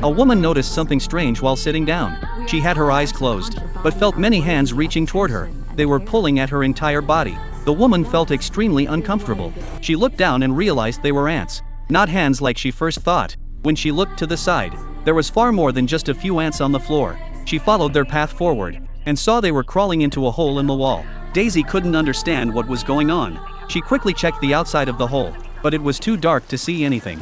A woman noticed something strange while sitting down. She had her eyes closed, but felt many hands reaching toward her. They were pulling at her entire body. The woman felt extremely uncomfortable. She looked down and realized they were ants. Not hands like she first thought. When she looked to the side, there was far more than just a few ants on the floor. She followed their path forward, and saw they were crawling into a hole in the wall. Daisy couldn't understand what was going on. She quickly checked the outside of the hole, but it was too dark to see anything.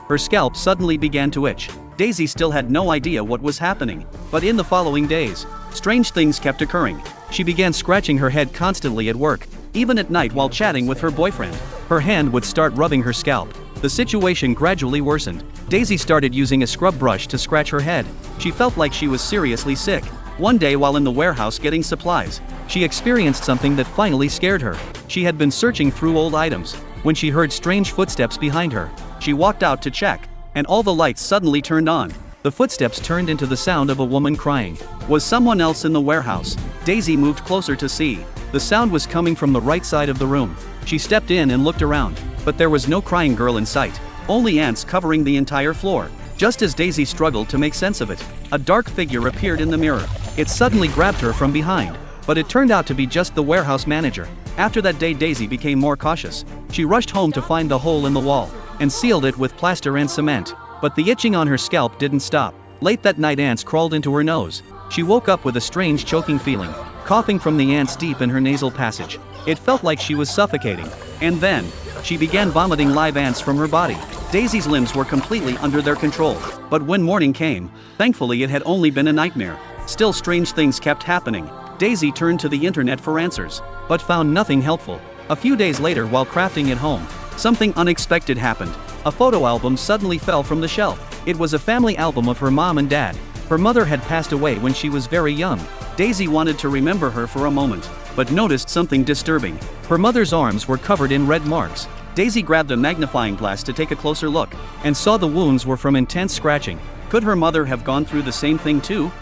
Her scalp suddenly began to itch. Daisy still had no idea what was happening, but in the following days, strange things kept occurring. She began scratching her head constantly at work, even at night while chatting with her boyfriend. Her hand would start rubbing her scalp. The situation gradually worsened. Daisy started using a scrub brush to scratch her head. She felt like she was seriously sick. One day while in the warehouse getting supplies, she experienced something that finally scared her. She had been searching through old items when she heard strange footsteps behind her. She walked out to check, and all the lights suddenly turned on. The footsteps turned into the sound of a woman crying. Was someone else in the warehouse? Daisy moved closer to see. The sound was coming from the right side of the room. She stepped in and looked around, but there was no crying girl in sight. Only ants covering the entire floor. Just as Daisy struggled to make sense of it, a dark figure appeared in the mirror. It suddenly grabbed her from behind, but it turned out to be just the warehouse manager. After that day, Daisy became more cautious. She rushed home to find the hole in the wall and sealed it with plaster and cement. But the itching on her scalp didn't stop. Late that night, ants crawled into her nose. She woke up with a strange choking feeling, coughing from the ants deep in her nasal passage. It felt like she was suffocating. And then, she began vomiting live ants from her body. Daisy's limbs were completely under their control. But when morning came, thankfully it had only been a nightmare. Still, strange things kept happening. Daisy turned to the internet for answers, but found nothing helpful. A few days later, while crafting at home, something unexpected happened. A photo album suddenly fell from the shelf. It was a family album of her mom and dad. Her mother had passed away when she was very young. Daisy wanted to remember her for a moment, but noticed something disturbing. Her mother's arms were covered in red marks. Daisy grabbed a magnifying glass to take a closer look, and saw the wounds were from intense scratching. Could her mother have gone through the same thing too?